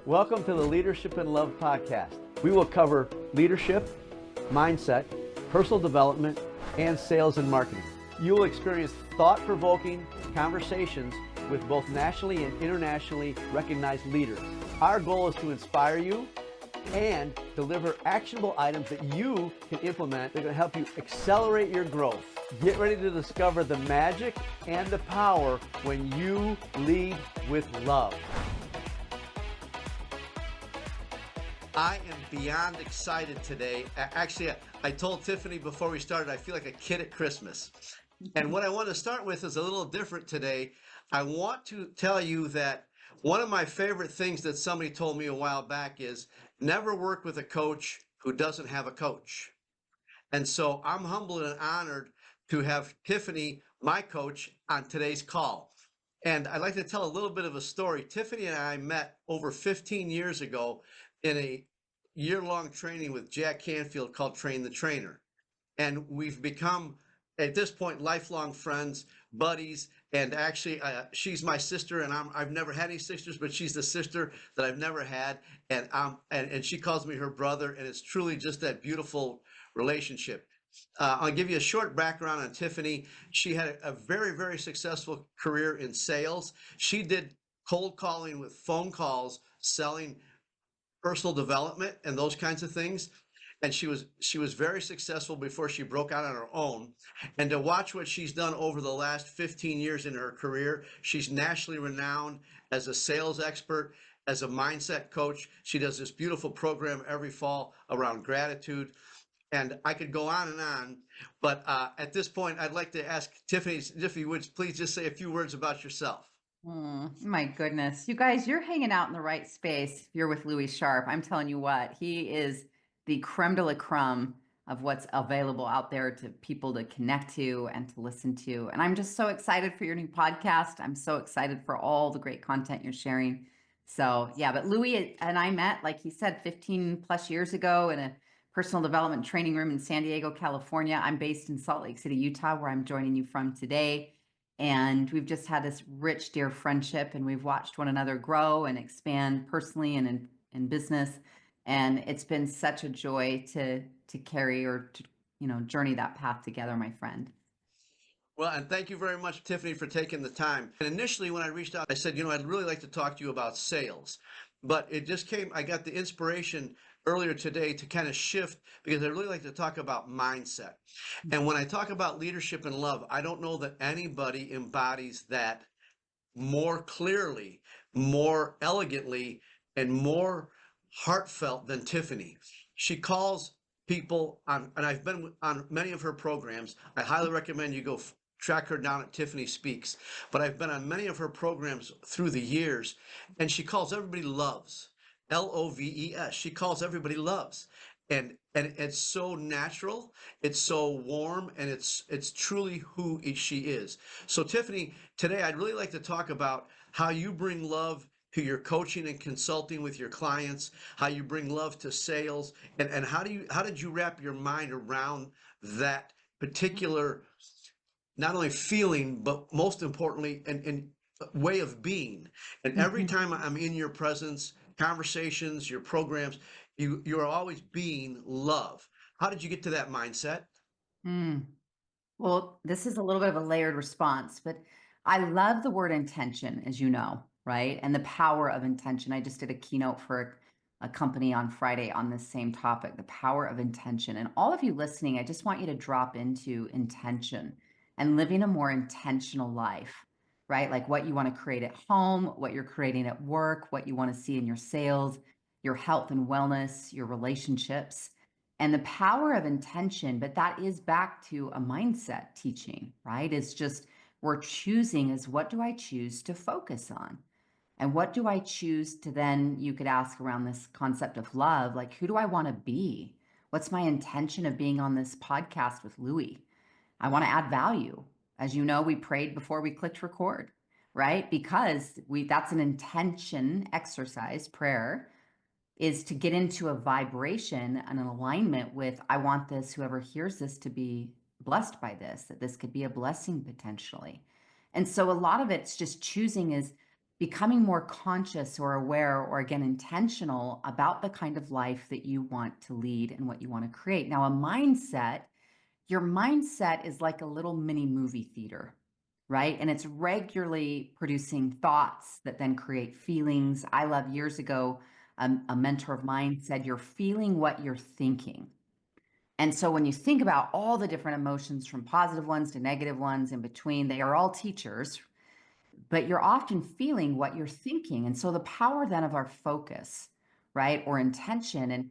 Welcome to the Leadership and Love podcast. We will cover leadership, mindset, personal development, and sales and marketing. You will experience thought-provoking conversations with both nationally and internationally recognized leaders. Our goal is to inspire you and deliver actionable items that you can implement that are going to help you accelerate your growth. Get ready to discover the magic and the power when you lead with love. I am beyond excited today. Actually, I told Tiffany before we started, I feel like a kid at Christmas. And what I want to start with is a little different today. I want to tell you that one of my favorite things that somebody told me a while back is never work with a coach who doesn't have a coach. And so I'm humbled and honored to have Tiffany, my coach, on today's call. And I'd like to tell a little bit of a story. Tiffany and I met over 15 years ago in a year-long training with Jack Canfield called Train the Trainer. And we've become, at this point, lifelong friends, buddies. And actually, she's my sister, and I've never had any sisters, but she's the sister that I've never had. And she calls me her brother, and it's truly just that beautiful relationship. I'll give you a short background on Tiffany. She had a very, very successful career in sales. She did cold calling with phone calls, selling personal development and those kinds of things. And she was very successful before she broke out on her own. And to watch what she's done over the last 15 years in her career, she's nationally renowned as a sales expert, as a mindset coach. She does this beautiful program every fall around gratitude. And I could go on, but at this point, I'd like to ask Tiffany, if you would please just say a few words about yourself. My goodness. You guys, you're hanging out in the right space. You're with Louie Sharp. I'm telling you what, he is the creme de la creme of what's available out there to people to connect to and to listen to. And I'm just so excited for your new podcast. I'm so excited for all the great content you're sharing. So yeah, but Louie and I met, like he said, 15 plus years ago in a personal development training room in San Diego, California. I'm based in Salt Lake City, Utah, where I'm joining you from today. And we've just had this rich, dear friendship, and we've watched one another grow and expand personally and in business. And it's been such a joy to carry or to, journey that path together, my friend. Well, and thank you very much, Tiffany, for taking the time. And initially, when I reached out, I said, I'd really like to talk to you about sales. But it just came, I got the inspiration earlier today to kind of shift because I really like to talk about mindset. And when I talk about leadership and love, I don't know that anybody embodies that more clearly, more elegantly, and more heartfelt than Tiffany. She calls people on, and I've been on many of her programs. I highly recommend you go track her down at Tiffany Speaks. But I've been on many of her programs through the years, and she calls everybody loves. Loves. She calls everybody loves. And it's so natural, it's so warm, and it's truly who she is. So Tiffany, today I'd really like to talk about how you bring love to your coaching and consulting with your clients, how you bring love to sales, and how did you wrap your mind around that particular not only feeling, but most importantly, and way of being. And every time I'm in your presence, conversations, your programs, you are always being love. How did you get to that mindset? Mm. Well, this is a little bit of a layered response, but I love the word intention, as you know, right? And the power of intention. I just did a keynote for a company on Friday on this same topic, the power of intention. And all of you listening, I just want you to drop into intention and living a more intentional life, right? Like what you want to create at home, what you're creating at work, what you want to see in your sales, your health and wellness, your relationships and the power of intention. But that is back to a mindset teaching, right? It's just we're choosing is what do I choose to focus on? And what do I choose to then, you could ask around this concept of love, like who do I want to be? What's my intention of being on this podcast with Louie? I want to add value. As you know, we prayed before we clicked record, right? Because that's an intention exercise, prayer is to get into a vibration and an alignment with, I want this, whoever hears this to be blessed by this, that this could be a blessing potentially. And so a lot of it's just choosing is becoming more conscious or aware or again intentional about the kind of life that you want to lead and what you want to create. Now, your mindset is like a little mini movie theater, right? And it's regularly producing thoughts that then create feelings. I love years ago, a mentor of mine said, "You're feeling what you're thinking." And so when you think about all the different emotions from positive ones to negative ones in between, they are all teachers, but you're often feeling what you're thinking. And so the power then of our focus, right, or intention and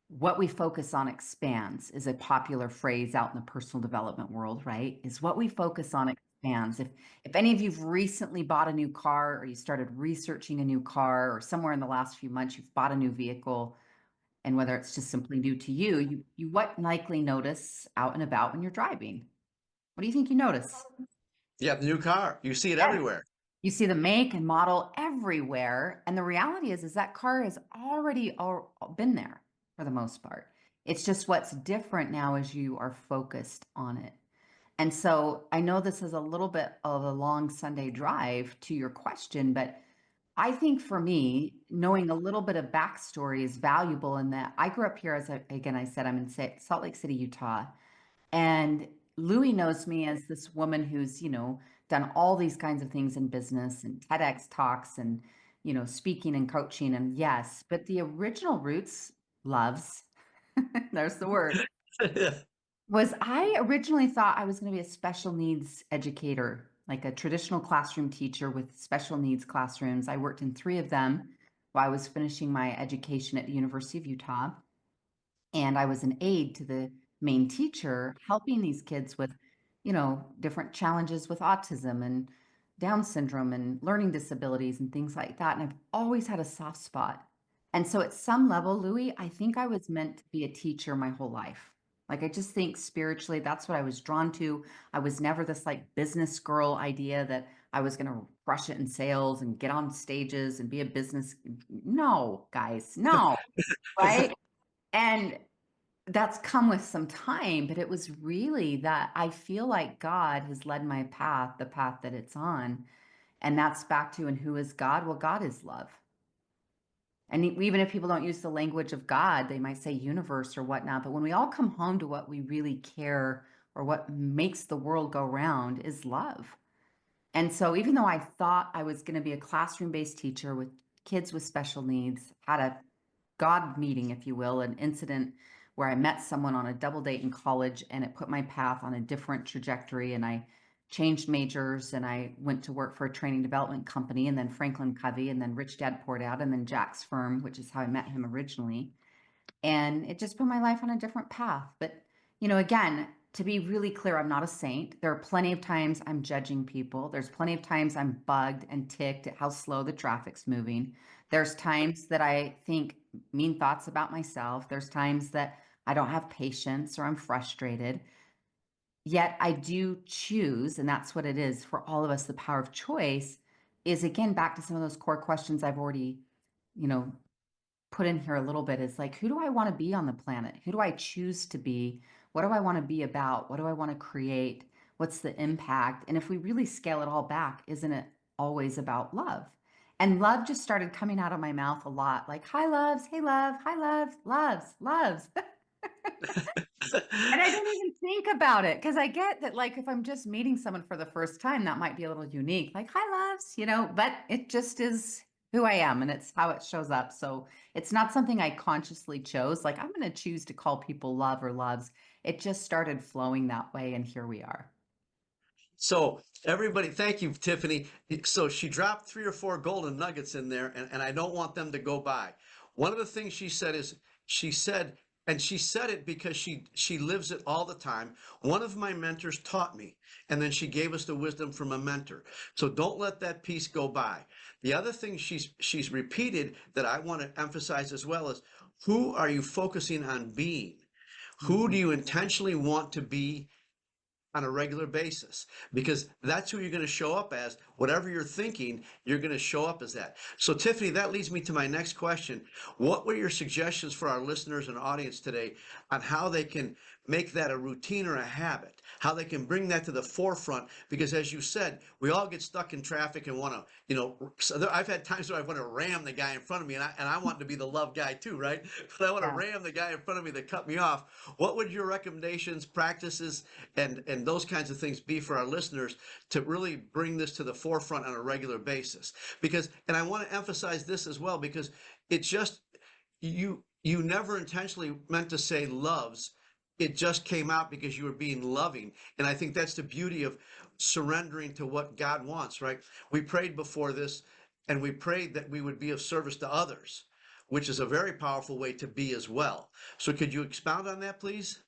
what we focus on expands is a popular phrase out in the personal development world, right? Is what we focus on expands. If any of you've recently bought a new car or you started researching a new car or somewhere in the last few months you've bought a new vehicle, and whether it's just simply new to you, you what likely notice out and about when you're driving? What do you think you notice? Yeah, the new car. You see it Yes. everywhere. You see the make and model everywhere, and the reality is that car has already been there for the most part. It's just what's different now is you are focused on it. And so I know this is a little bit of a long Sunday drive to your question, but I think for me, knowing a little bit of backstory is valuable in that I grew up here again, I said I'm in Salt Lake City, Utah. And Louie knows me as this woman who's, done all these kinds of things in business and TEDx talks and, speaking and coaching. And yes, but the original roots, loves, there's the word, Yeah. was I originally thought I was going to be a special needs educator, like a traditional classroom teacher with special needs classrooms. I worked in three of them while I was finishing my education at the University of Utah. And I was an aide to the main teacher, helping these kids with, different challenges with autism and Down syndrome and learning disabilities and things like that. And I've always had a soft spot. And so at some level, Louis, I think I was meant to be a teacher my whole life. Like I just think spiritually, that's what I was drawn to. I was never this like business girl idea that I was going to crush it in sales and get on stages and be a business. No, guys, no, right? And that's come with some time, but it was really that I feel like God has led my path, the path that it's on. And that's back to, and who is God? Well, God is love. And even if people don't use the language of God, they might say universe or whatnot. But when we all come home to what we really care or what makes the world go round is love. And so even though I thought I was going to be a classroom-based teacher with kids with special needs, had a God meeting, if you will, an incident where I met someone on a double date in college and it put my path on a different trajectory. And I changed majors and I went to work for a training development company and then Franklin Covey and then Rich Dad Poured Out and then Jack's firm, which is how I met him originally. And it just put my life on a different path. But, again, to be really clear, I'm not a saint. There are plenty of times I'm judging people. There's plenty of times I'm bugged and ticked at how slow the traffic's moving. There's times that I think mean thoughts about myself. There's times that I don't have patience or I'm frustrated. Yet I do choose, and that's what it is for all of us. The power of choice is again back to some of those core questions I've already, you know, put in here a little bit is like, who do I want to be on the planet? Who do I choose to be? What do I want to be about? What do I want to create? What's the impact? And if we really scale it all back, isn't it always about love? And love just started coming out of my mouth a lot like, hi, loves, hey, love, hi, loves, loves, loves. And I don't even think about it because I get that, like, if I'm just meeting someone for the first time, that might be a little unique. Like, hi, loves, but it just is who I am and it's how it shows up. So it's not something I consciously chose. Like, I'm going to choose to call people love or loves. It just started flowing that way. And here we are. So everybody, thank you, Tiffany. So she dropped three or four golden nuggets in there, and I don't want them to go by. One of the things she said is she said, and she said it because she lives it all the time. One of my mentors taught me, and then she gave us the wisdom from a mentor. So don't let that piece go by. The other thing she's repeated that I want to emphasize as well is who are you focusing on being? Who do Mhm. you intentionally want to be on a regular basis, because that's who you're going to show up as. Whatever you're thinking, you're going to show up as that. So Tiffany, that leads me to my next question. What were your suggestions for our listeners and audience today on how they can make that a routine or a habit, how they can bring that to the forefront. Because as you said, we all get stuck in traffic and want to, I've had times where I want to ram the guy in front of me, and I want to be the love guy too, right? But I want to Yeah. ram the guy in front of me that cut me off. What would your recommendations, practices, and those kinds of things be for our listeners to really bring this to the forefront on a regular basis? Because, and I want to emphasize this as well, because it's just, you never intentionally meant to say loves. It just came out because you were being loving. And I think that's the beauty of surrendering to what God wants, right? We prayed before this, and we prayed that we would be of service to others, which is a very powerful way to be as well. So could you expound on that, please?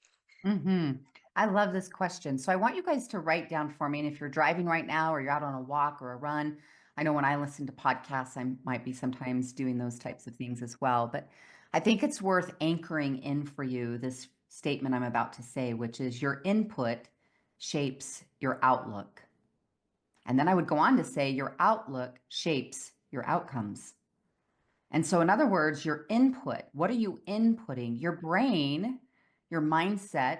Hmm. I love this question. So I want you guys to write down for me. And if you're driving right now or you're out on a walk or a run, I know when I listen to podcasts, I might be sometimes doing those types of things as well. But I think it's worth anchoring in for you this statement I'm about to say, which is your input shapes your outlook. And then I would go on to say your outlook shapes your outcomes. And so, in other words, your input, what are you inputting? Your brain, your mindset,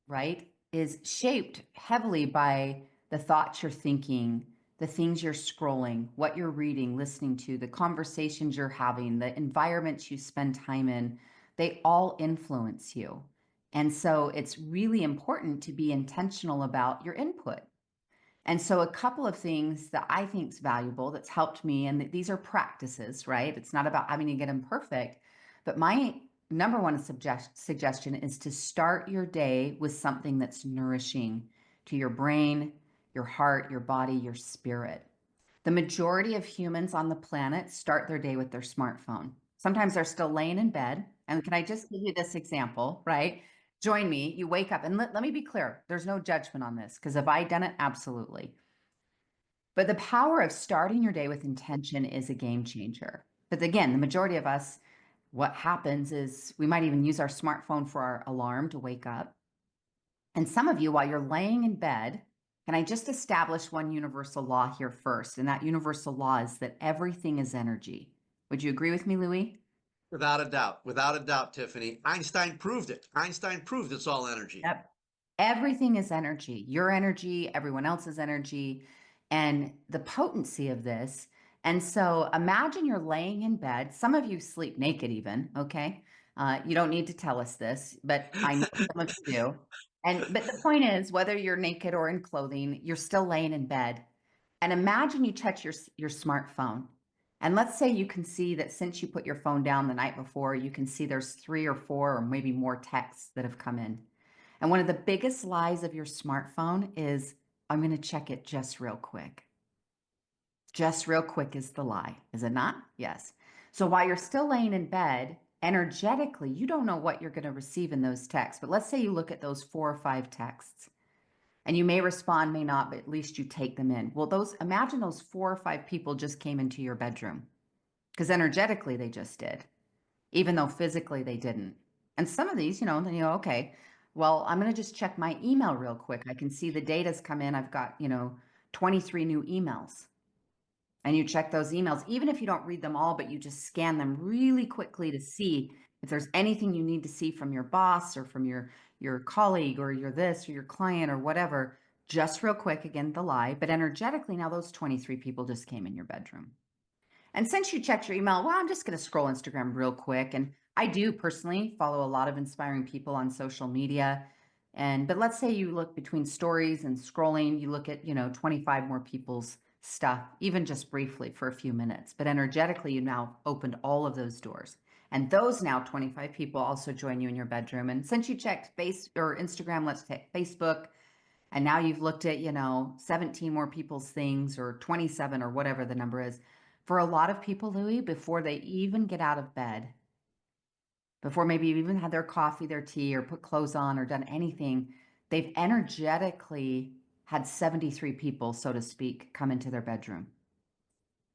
right, is shaped heavily by the thoughts you're thinking, the things you're scrolling, what you're reading, listening to, the conversations you're having, the environments you spend time in. They all influence you. And so, it's really important to be intentional about your input. And so a couple of things that I think is valuable that's helped me, and these are practices, right? It's not about having to get them perfect, but my number one suggestion is to start your day with something that's nourishing to your brain, your heart, your body, your spirit. The majority of humans on the planet start their day with their smartphone. Sometimes they're still laying in bed. And can I just give you this example, right? Join me. You wake up, and let me be clear, there's no judgment on this, because have I done it? Absolutely. But the power of starting your day with intention is a game changer. But again, the majority of us, what happens is we might even use our smartphone for our alarm to wake up. And some of you, while you're laying in bed, can I just establish one universal law here first? And that universal law is that everything is energy. Would you agree with me, Louie? Without a doubt, Tiffany. Einstein proved it. Einstein proved it's all energy. Yep. Everything is energy, your energy, everyone else's energy, and the potency of this. And so imagine you're laying in bed. Some of you sleep naked, even. Okay. You don't need to tell us this, but I know some of you do. But the point is, whether you're naked or in clothing, you're still laying in bed. And imagine you touch your smartphone. And let's say you can see that since you put your phone down the night before, you can see there's 3 or 4 or maybe more texts that have come in. And one of the biggest lies of your smartphone is, I'm going to check it just real quick. Just real quick is the lie, is it not? Yes. So while you're still laying in bed, energetically, you don't know what you're going to receive in those texts. But let's say you look at those 4 or 5 texts and you may respond, may not, but at least you take them in. Well, imagine those 4 or 5 people just came into your bedroom because energetically they just did, even though physically they didn't. And some of these, okay, well, I'm going to just check my email real quick. I can see the data's come in. I've got, 23 new emails. And you check those emails, even if you don't read them all, but you just scan them really quickly to see if there's anything you need to see from your boss or from your colleague or your this or your client or whatever. Just real quick, again, the lie, but energetically, now those 23 people just came in your bedroom. And since you checked your email, well, I'm just going to scroll Instagram real quick. And I do personally follow a lot of inspiring people on social media. But let's say you look between stories and scrolling, you look at, 25 more people's stuff, even just briefly for a few minutes. But energetically, you now opened all of those doors. And those now 25 people also join you in your bedroom. And since you checked Instagram, let's take Facebook, and now you've looked at, 17 more people's things or 27 or whatever the number is. For a lot of people, Louie, before they even get out of bed, before maybe you've even had their coffee, their tea, or put clothes on or done anything, they've energetically had 73 people, so to speak, come into their bedroom.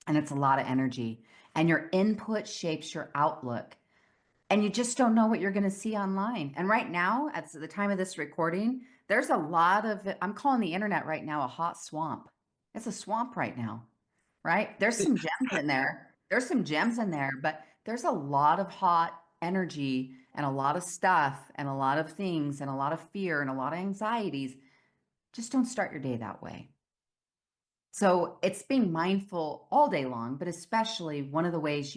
And it's a lot of energy. And your input shapes your outlook. And you just don't know what you're going to see online. And right now, at the time of this recording, there's a lot of, I'm calling the internet right now a hot swamp. It's a swamp right now, right? There's some gems in there. There's some gems in there, but there's a lot of hot energy and a lot of stuff and a lot of things and a lot of fear and a lot of anxieties, just don't start your day that way. So it's being mindful all day long, but especially one of the ways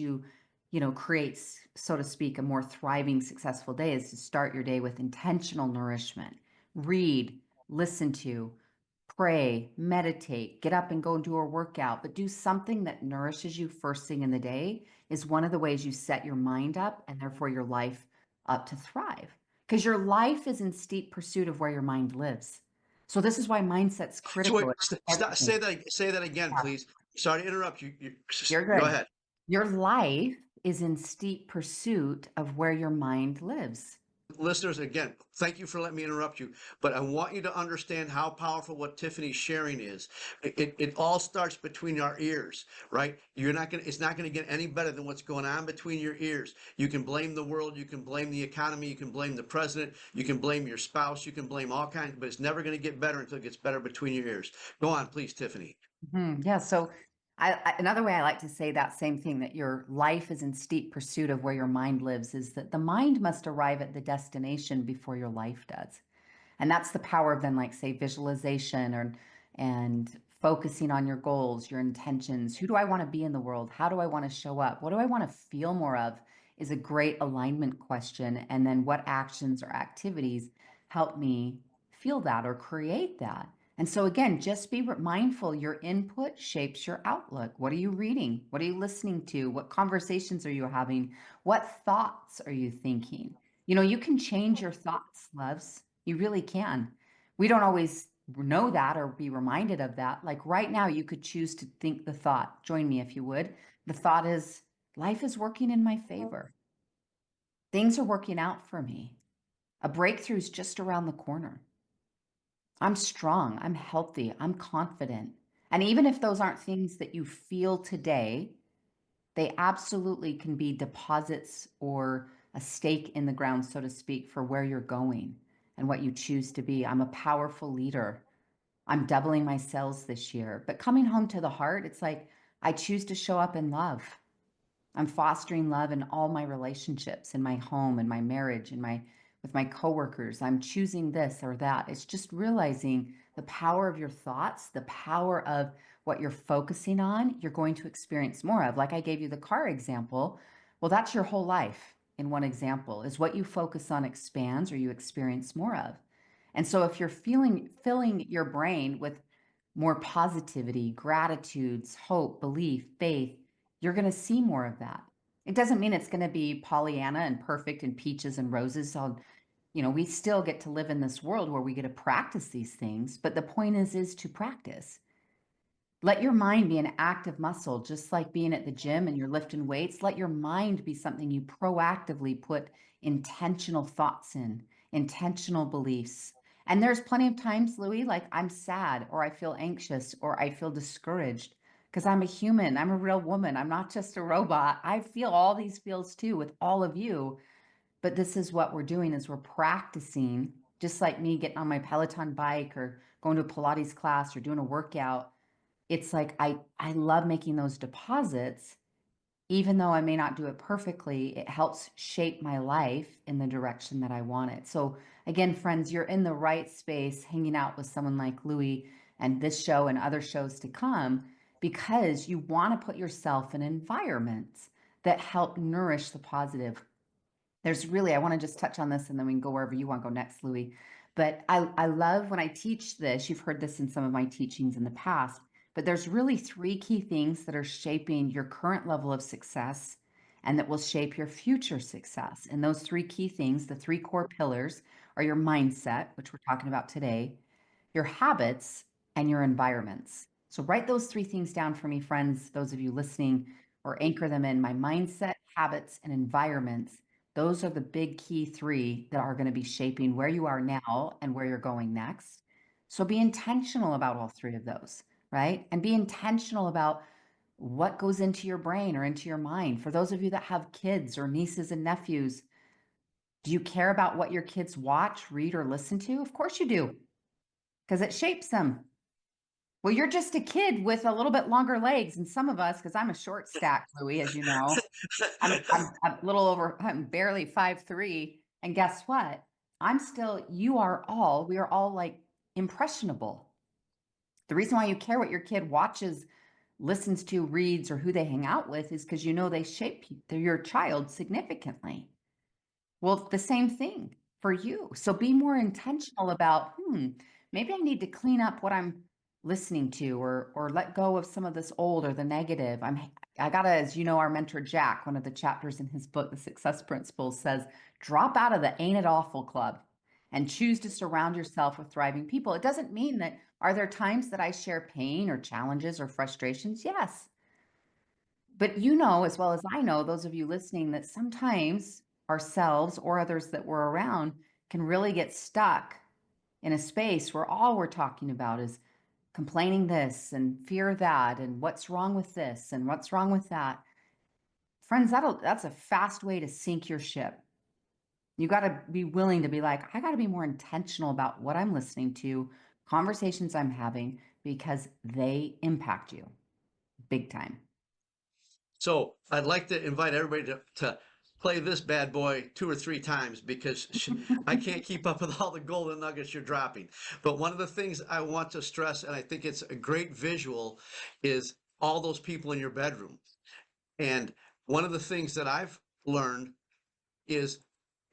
creates, so to speak, a more thriving, successful day is to start your day with intentional nourishment. Read, listen to, pray, meditate, get up and go and do a workout, but do something that nourishes you first thing in the day is one of the ways you set your mind up and therefore your life up to thrive. Because your life is in steep pursuit of where your mind lives. So this is why mindset's So wait, critical in stop, everything. say that again, Yeah, please. Sorry to interrupt you. you're Go good. ahead. Your life is in steep pursuit of where your mind lives. Listeners, again, thank you for letting me interrupt you, but I want you to understand how powerful what Tiffany's sharing is. It all starts between our ears, right? It's not gonna get any better than what's going on between your ears. You can blame the world, you can blame the economy, you can blame the president, you can blame your spouse, you can blame all kinds, but it's never gonna get better until it gets better between your ears. Go on, please, Tiffany. Yeah. So another way I like to say that same thing, that your life is in steep pursuit of where your mind lives, is that the mind must arrive at the destination before your life does. And that's the power of then, like, say, visualization or and focusing on your goals, your intentions. Who do I want to be in the world? How do I want to show up? What do I want to feel more of? Is a great alignment question. And then what actions or activities help me feel that or create that? And so again, just be mindful. Your input shapes your outlook. What are you reading? What are you listening to? What conversations are you having? What thoughts are you thinking? You can change your thoughts, loves. You really can. We don't always know that or be reminded of that. Like right now, you could choose to think the thought. Join me if you would. The thought is, life is working in my favor. Things are working out for me. A breakthrough is just around the corner. I'm strong. I'm healthy. I'm confident. And even if those aren't things that you feel today, they absolutely can be deposits or a stake in the ground, so to speak, for where you're going and what you choose to be. I'm a powerful leader. I'm doubling my sales this year. But coming home to the heart, it's like I choose to show up in love. I'm fostering love in all my relationships, in my home, in my marriage, in my with my coworkers. I'm choosing this or that. It's just realizing the power of your thoughts, the power of what you're focusing on, you're going to experience more of. Like I gave you the car example. Well, that's your whole life in one example, is what you focus on expands or you experience more of. And so if you're filling your brain with more positivity, gratitudes, hope, belief, faith, you're going to see more of that. It doesn't mean it's going to be Pollyanna and perfect and peaches and roses. We still get to live in this world where we get to practice these things, but the point is to practice. Let your mind be an active muscle, just like being at the gym and you're lifting weights. Let your mind be something you proactively put intentional thoughts in, intentional beliefs. And there's plenty of times, Louie, like I'm sad or I feel anxious or I feel discouraged because I'm a human. I'm a real woman. I'm not just a robot. I feel all these feels too with all of you. But this is what we're doing is we're practicing, just like me getting on my Peloton bike or going to a Pilates class or doing a workout. It's like I love making those deposits. Even though I may not do it perfectly, it helps shape my life in the direction that I want it. So again, friends, you're in the right space hanging out with someone like Louie and this show and other shows to come because you want to put yourself in environments that help nourish the positive. I want to just touch on this and then we can go wherever you want to go next, Louie. But I love when I teach this, you've heard this in some of my teachings in the past, but there's really three key things that are shaping your current level of success and that will shape your future success. And those three key things, the three core pillars, are your mindset, which we're talking about today, your habits, and your environments. So write those three things down for me, friends, those of you listening, or anchor them in my mindset, habits, and environments. Those are the big key three that are going to be shaping where you are now and where you're going next. So be intentional about all three of those, right? And be intentional about what goes into your brain or into your mind. For those of you that have kids or nieces and nephews, do you care about what your kids watch, read, or listen to? Of course you do, because it shapes them. Well, you're just a kid with a little bit longer legs than some of us, because I'm a short stack, Louie, as you know. I'm a little over, I'm barely 5'3". And guess what? We are all like impressionable. The reason why you care what your kid watches, listens to, reads, or who they hang out with is because you know they shape your child significantly. Well, the same thing for you. So be more intentional about, maybe I need to clean up what I'm listening to, or let go of some of this old or the negative. I gotta, as you know, our mentor Jack, one of the chapters in his book, The Success Principles, says, drop out of the ain't it awful club and choose to surround yourself with thriving people. It doesn't mean that, are there times that I share pain or challenges or frustrations? Yes. But you know, as well as I know, those of you listening, that sometimes ourselves or others that we're around can really get stuck in a space where all we're talking about is complaining this and fear that and what's wrong with this and what's wrong with that. Friends, that's a fast way to sink your ship. You got to be willing to be like, I got to be more intentional about what I'm listening to, conversations I'm having, because they impact you big time. So I'd like to invite everybody to play this bad boy 2 or 3 times because I can't keep up with all the golden nuggets you're dropping. But one of the things I want to stress, and I think it's a great visual, is all those people in your bedroom. And one of the things that I've learned is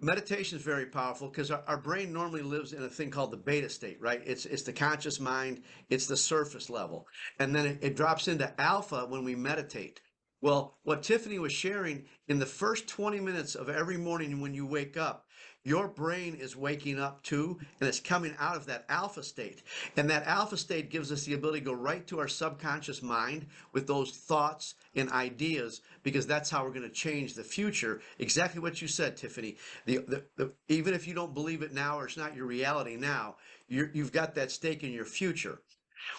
meditation is very powerful because our brain normally lives in a thing called the beta state, right? It's the conscious mind, it's the surface level, and then it drops into alpha when we meditate. Well, what Tiffany was sharing, in the first 20 minutes of every morning when you wake up, your brain is waking up too, and it's coming out of that alpha state. And that alpha state gives us the ability to go right to our subconscious mind with those thoughts and ideas, because that's how we're going to change the future. Exactly what you said, Tiffany. Even if you don't believe it now, or it's not your reality now, you've got that stake in your future.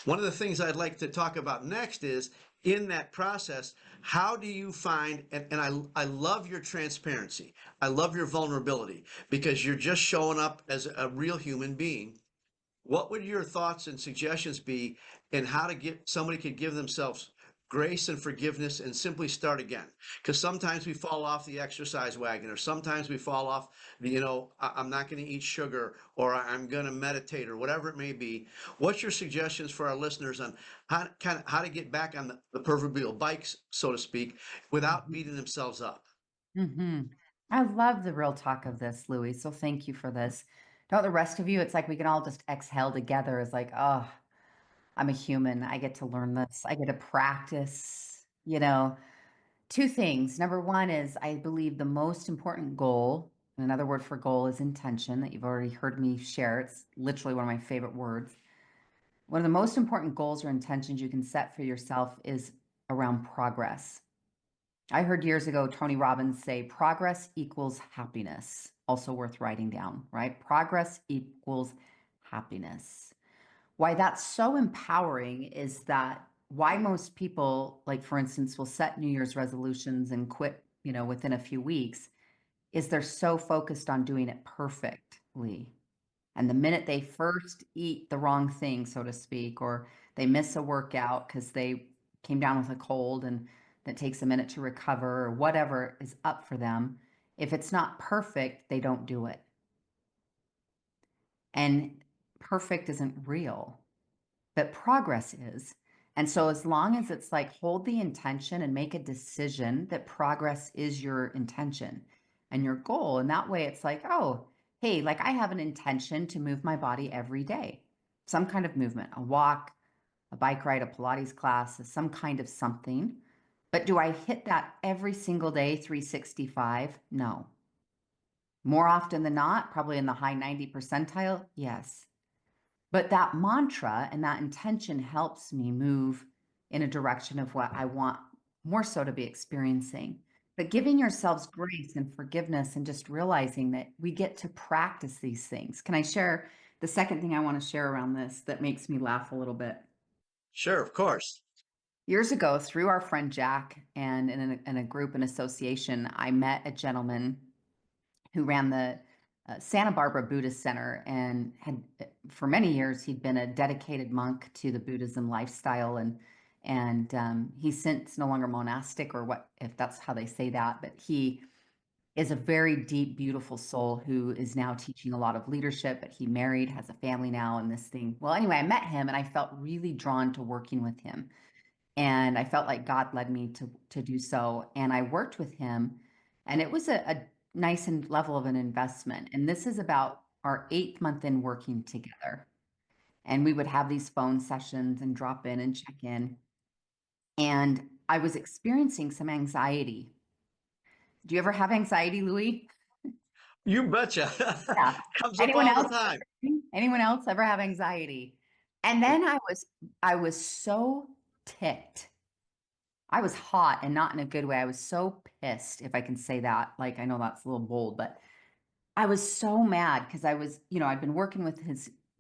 One of the things I'd like to talk about next is, in that process, how do you find, and I love your transparency. I love your vulnerability because you're just showing up as a real human being. What would your thoughts and suggestions be in how to get somebody could give themselves grace and forgiveness and simply start again? Because sometimes we fall off the exercise wagon, or sometimes we fall off the, I'm not going to eat sugar, or I'm going to meditate, or whatever it may be. What's your suggestions for our listeners on how to get back on the proverbial bikes, so to speak, without beating themselves up? Hmm. I love the real talk of this, Louie. So thank you for this. Don't the rest of you, it's like we can all just exhale together as like, oh, I'm a human. I get to learn this. I get to practice, two things. Number one is I believe the most important goal, and another word for goal is intention, that you've already heard me share. It's literally one of my favorite words. One of the most important goals or intentions you can set for yourself is around progress. I heard years ago Tony Robbins say progress equals happiness. Also worth writing down, right? Progress equals happiness. Why that's so empowering is that why most people, like for instance, will set New Year's resolutions and quit, within a few weeks, is they're so focused on doing it perfectly. And the minute they first eat the wrong thing, so to speak, or they miss a workout because they came down with a cold and that takes a minute to recover, or whatever is up for them, if it's not perfect, they don't do it. And perfect isn't real, but progress is. And so, as long as it's like hold the intention and make a decision that progress is your intention and your goal, and that way it's like, oh, hey, like I have an intention to move my body every day, some kind of movement, a walk, a bike ride, a Pilates class, some kind of something. But do I hit that every single day, 365? No. More often than not, probably in the high 90 percentile, yes. But that mantra and that intention helps me move in a direction of what I want more so to be experiencing. But giving yourselves grace and forgiveness and just realizing that we get to practice these things. Can I share the second thing I want to share around this that makes me laugh a little bit? Sure, of course. Years ago, through our friend Jack and in a group, an association, I met a gentleman who ran the Santa Barbara Buddhist Center and had for many years he'd been a dedicated monk to the Buddhism lifestyle, and he's since no longer monastic, or what if that's how they say that, but he is a very deep, beautiful soul who is now teaching a lot of leadership, but he married, has a family now, and this thing. Well, anyway, I met him and I felt really drawn to working with him. And I felt like God led me to do so. And I worked with him, and it was a nice level of an investment. And this is about our 8th month in working together. And we would have these phone sessions and drop in and check in. And I was experiencing some anxiety. Do you ever have anxiety, Louie? You betcha. Yeah. Comes up Anyone all the else? time. Anyone else ever have anxiety? And then I was so ticked. I was hot, and not in a good way. I was so pissed, if I can say that. Like, I know that's a little bold, but I was so mad because I'd been working with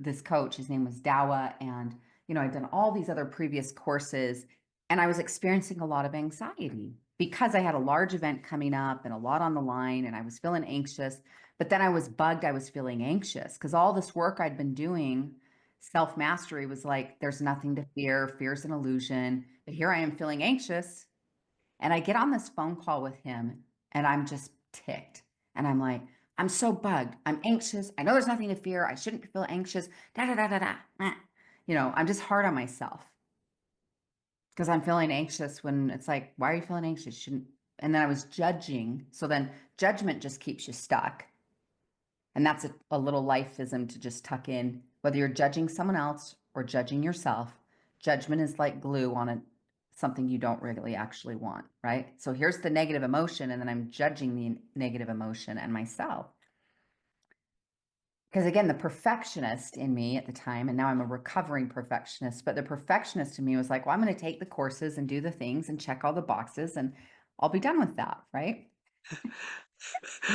this coach. His name was Dawa, and I'd done all these other previous courses, and I was experiencing a lot of anxiety because I had a large event coming up and a lot on the line, and I was feeling anxious. But then I was bugged. I was feeling anxious because all this work I'd been doing, self mastery, was like, there's nothing to fear. Fear's an illusion. But here I am feeling anxious, and I get on this phone call with him, and I'm just ticked. And I'm like, I'm so bugged. I'm anxious. I know there's nothing to fear. I shouldn't feel anxious. Da da da da da. I'm just hard on myself because I'm feeling anxious when it's like, why are you feeling anxious? Shouldn't. And then I was judging. So then judgment just keeps you stuck. And that's a little lifeism to just tuck in. Whether you're judging someone else or judging yourself, judgment is like glue on something you don't really actually want, right? So here's the negative emotion, and then I'm judging the negative emotion and myself. Because again, the perfectionist in me at the time, and now I'm a recovering perfectionist, but the perfectionist in me was like, well, I'm going to take the courses and do the things and check all the boxes, and I'll be done with that, right?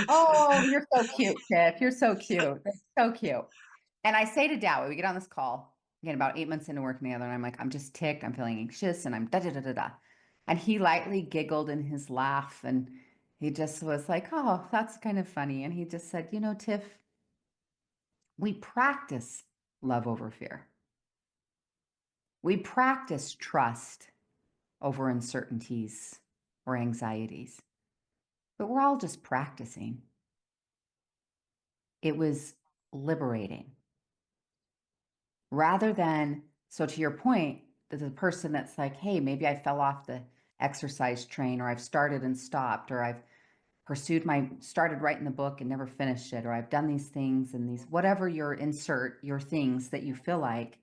Oh, you're so cute, Tiff. You're so cute. That's so cute. And I say to Dowie, we get on this call, again, about 8 months into working together, and I'm like, I'm just ticked, I'm feeling anxious, and I'm da da da da da. And he lightly giggled in his laugh, and he just was like, oh, that's kind of funny. And he just said, Tiff, we practice love over fear. We practice trust over uncertainties or anxieties, but we're all just practicing. It was liberating rather than, so to your point, the person that's like, hey, maybe I fell off the exercise train, or I've started and stopped, or I've started writing the book and never finished it, or I've done these things and these, whatever your insert, your things that you feel like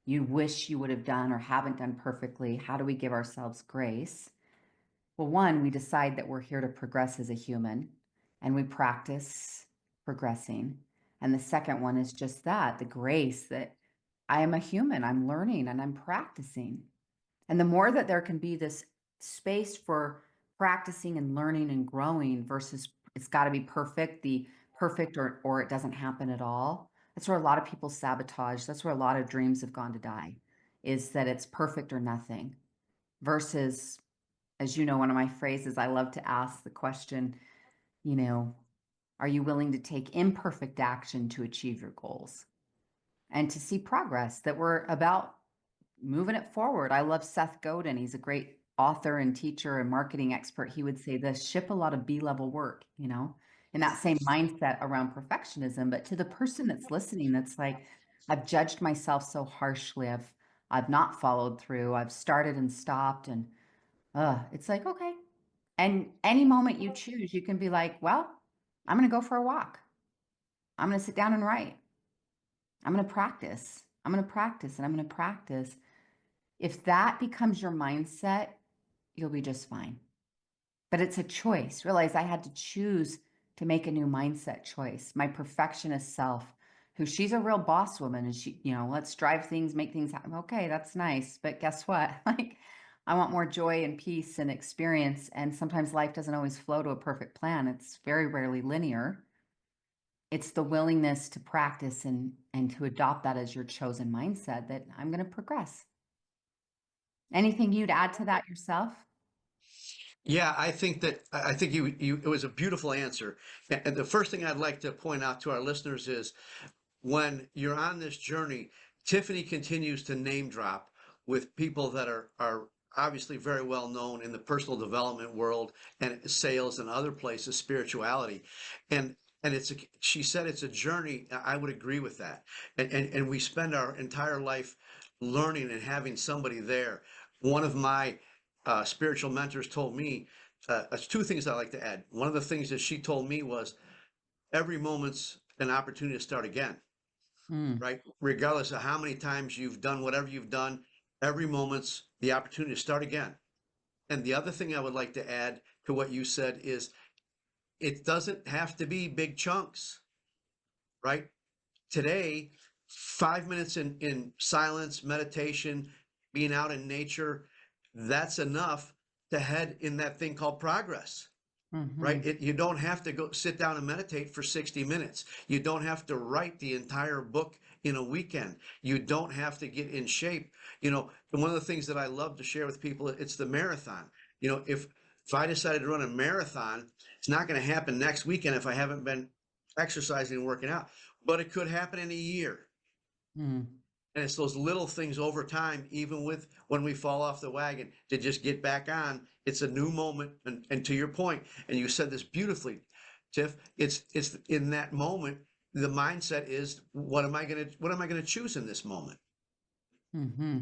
you wish you would have done or haven't done perfectly. How do we give ourselves grace? Well, one, we decide that we're here to progress as a human, and we practice progressing. And the second one is just that, the grace that I am a human, I'm learning and I'm practicing. And the more that there can be this space for practicing and learning and growing versus it's got to be perfect, the perfect, or it doesn't happen at all. That's where a lot of people sabotage. That's where a lot of dreams have gone to die, is that it's perfect or nothing. Versus, as you know, one of my phrases, I love to ask the question, you know, are you willing to take imperfect action to achieve your goals and to see progress, that we're about moving it forward? I love Seth Godin. He's a great author and teacher and marketing expert. He would say this: ship a lot of B-level work, in that same mindset around perfectionism. But to the person that's listening, that's like, I've judged myself so harshly. I've not followed through. I've started and stopped, and it's like, okay. And any moment you choose, you can be like, well, I'm going to go for a walk. I'm going to sit down and write. I'm going to practice. I'm going to practice and I'm going to practice. If that becomes your mindset, you'll be just fine. But it's a choice. Realize I had to choose to make a new mindset choice. My perfectionist self, who she's a real boss woman, and she, let's drive things, make things happen. Okay, that's nice. But guess what? Like, I want more joy and peace and experience. And sometimes life doesn't always flow to a perfect plan. It's very rarely linear. It's the willingness to practice and to adopt that as your chosen mindset, that I'm going to progress. Anything you'd add to that yourself? Yeah, I think it was a beautiful answer. And the first thing I'd like to point out to our listeners is when you're on this journey, Tiffany continues to name drop with people that are obviously very well known in the personal development world and sales and other places, spirituality. And she said it's a journey. I would agree with that. And we spend our entire life learning and having somebody there. One of my spiritual mentors told me, two things I like to add. One of the things that she told me was every moment's an opportunity to start again, Mm, right? Regardless of how many times you've done whatever you've done, every moment's the opportunity to start again. And the other thing I would like to add to what you said is it doesn't have to be big chunks, right? Today, 5 minutes in silence, meditation, being out in nature, that's enough to head in that thing called progress. Right? hmm You don't have to go sit down and meditate for 60 minutes. You don't have to write the entire book in a weekend. You don't have to get in shape. And one of the things that I love to share with people, it's the marathon. If I decided to run a marathon, it's not going to happen next weekend if I haven't been exercising and working out, but it could happen in a year. mm. And it's those little things over time, even with when we fall off the wagon, to just get back on. It's a new moment. And to your point, and you said this beautifully, Tiff, it's in that moment, the mindset is what am I gonna choose in this moment? Hmm.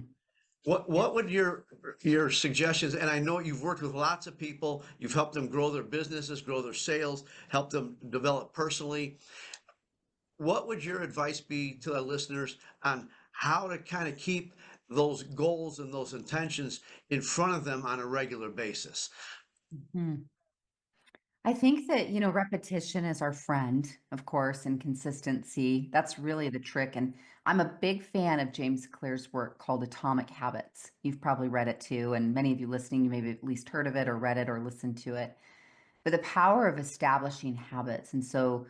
What would your suggestions, and I know you've worked with lots of people, you've helped them grow their businesses, grow their sales, help them develop personally. What would your advice be to the listeners on how to kind of keep those goals and those intentions in front of them on a regular basis? Hmm. I think that, repetition is our friend, of course, and consistency. That's really the trick. And I'm a big fan of James Clear's work called Atomic Habits. You've probably read it too. And many of you listening, you maybe at least heard of it or read it or listened to it. But the power of establishing habits. And so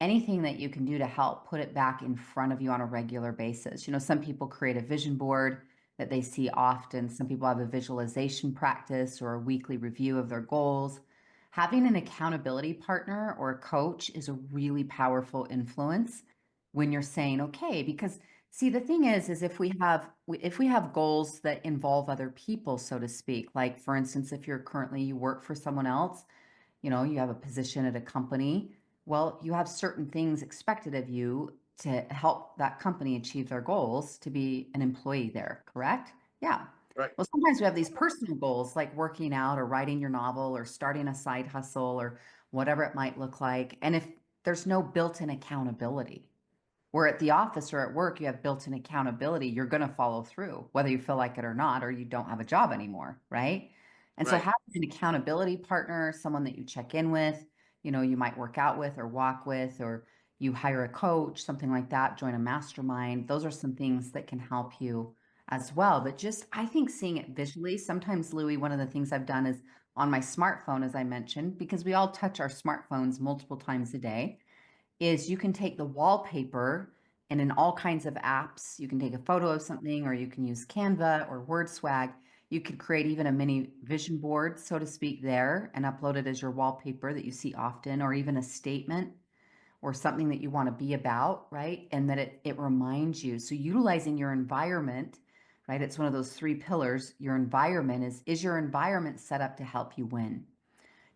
anything that you can do to help put it back in front of you on a regular basis. Some people create a vision board that they see often. Some people have a visualization practice or a weekly review of their goals. Having an accountability partner or a coach is a really powerful influence when you're saying, okay, because see, the thing is if we have goals that involve other people, so to speak, like for instance, if you work for someone else, you have a position at a company. Well, you have certain things expected of you to help that company achieve their goals to be an employee there, correct? Yeah. Right, Well, sometimes we have these personal goals like working out or writing your novel or starting a side hustle or whatever it might look like. And if there's no built-in accountability, where at the office or at work, you have built-in accountability, you're going to follow through, whether you feel like it or not, or you don't have a job anymore, right? And so right, having an accountability partner, someone that you check in with, you might work out with or walk with, or you hire a coach, something like that, join a mastermind. Those are some things that can help you as well. But just, I think seeing it visually, sometimes, Louie, one of the things I've done is on my smartphone, as I mentioned, because we all touch our smartphones multiple times a day is you can take the wallpaper and in all kinds of apps, you can take a photo of something or you can use Canva or WordSwag. You could create even a mini vision board, so to speak, there and upload it as your wallpaper that you see often, or even a statement or something that you want to be about, right? And that it reminds you. So utilizing your environment, right? It's one of those three pillars. Your environment is your environment set up to help you win?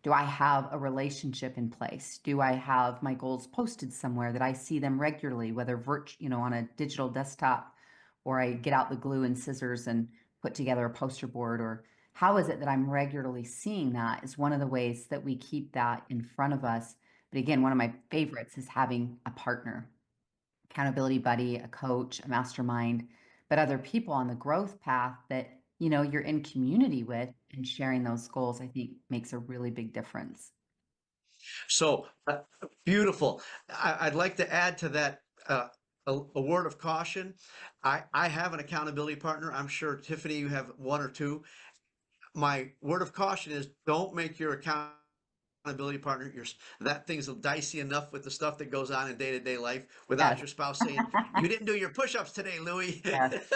Do I have a relationship in place? Do I have my goals posted somewhere that I see them regularly, whether on a digital desktop, or I get out the glue and scissors and put together a poster board? Or how is it that I'm regularly seeing that is one of the ways that we keep that in front of us. But again, one of my favorites is having a partner, accountability buddy, a coach, a mastermind, but other people on the growth path that you're in community with, and sharing those goals, I think makes a really big difference. so beautiful. I'd like to add to that a word of caution. I have an accountability partner. I'm sure, Tiffany, you have one or two. My word of caution is don't make your accountability partner that thing's dicey enough with the stuff that goes on in day-to-day life without Yes. your spouse saying, you didn't do your push-ups today, Louie. Yes.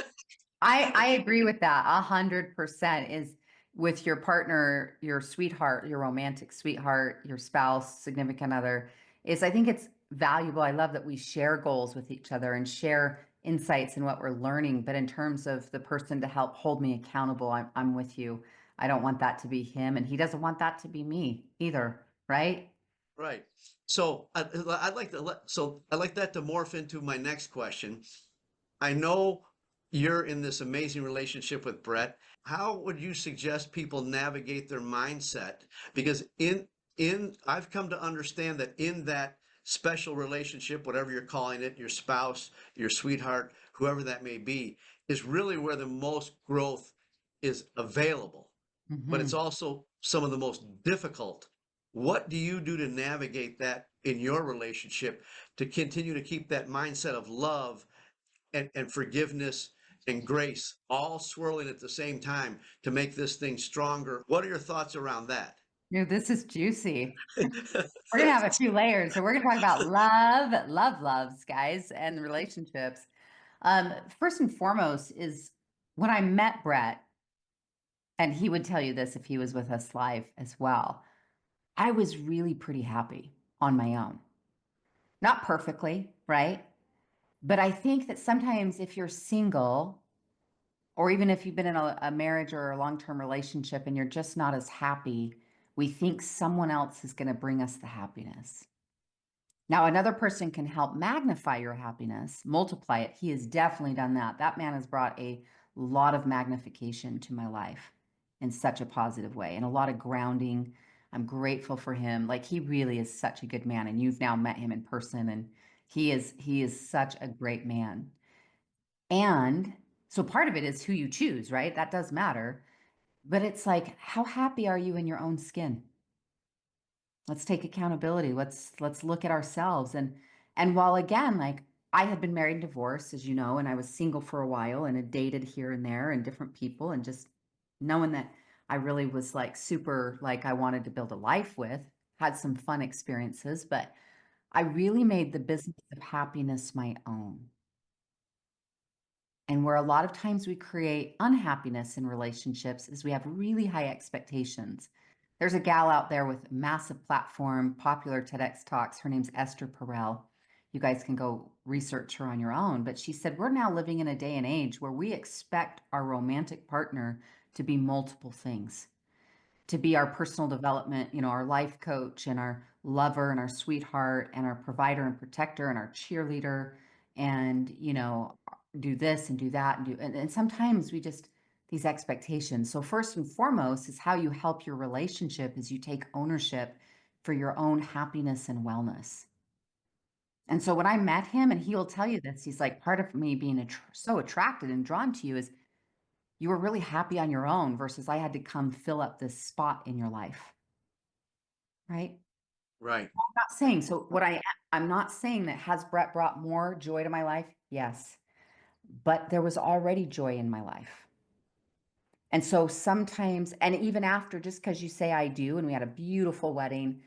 I agree with that 100%. Is with your partner, your sweetheart, your romantic sweetheart, your spouse, significant other, is I think valuable. I love that we share goals with each other and share insights in what we're learning. But in terms of the person to help hold me accountable, I'm with you. I don't want that to be him, and he doesn't want that to be me either, right? Right. So I'd like to so I'd like that to morph into my next question. I know you're in this amazing relationship with Brett. How would you suggest people navigate their mindset? Because in I've come to understand that in that special relationship, whatever you're calling it, your spouse, your sweetheart, whoever that may be, is really where the most growth is available. But it's Hmm. also some of the most difficult. What do you do to navigate that in your relationship to continue to keep that mindset of love and forgiveness and grace all swirling at the same time to make this thing stronger? What are your thoughts around that? This is juicy. We're gonna have a few layers. So we're gonna talk about loves, guys, and relationships. First and foremost is when I met Brett, and he would tell you this if he was with us live as well. I was really pretty happy on my own. Not perfectly, right? But I think that sometimes if you're single, or even if you've been in a marriage or a long-term relationship and you're just not as happy, we think someone else is going to bring us the happiness. Now, another person can help magnify your happiness, multiply it. He has definitely done that. That man has brought a lot of magnification to my life in such a positive way and a lot of grounding. I'm grateful for him. Like he really is such a good man, and you've now met him in person, and he is such a great man. And so part of it is who you choose, right? That does matter. But it's like, how happy are you in your own skin? Let's take accountability. Let's look at ourselves. And while again, like I had been married and divorced, as you know, and I was single for a while and had dated here and there and different people, and just knowing that I really was like super like I wanted to build a life with, had some fun experiences, but I really made the business of happiness my own. And where a lot of times we create unhappiness in relationships is we have really high expectations. There's a gal out there with massive platform, popular TEDx talks. Her name's Esther Perel. You guys can go research her on your own. But she said, we're now living in a day and age where we expect our romantic partner to be multiple things, to be our personal development, our life coach and our lover and our sweetheart and our provider and protector and our cheerleader and, do this and do that and sometimes we just these expectations. So first and foremost is how you help your relationship is you take ownership for your own happiness and wellness. And so when I met him, and he will tell you this, he's like, part of me being so attracted and drawn to you is you were really happy on your own versus I had to come fill up this spot in your life. Right? Right. I'm not saying so I'm not saying that has Brett brought more joy to my life? Yes. But there was already joy in my life. And so sometimes, and even after, just because you say I do, and we had a beautiful wedding,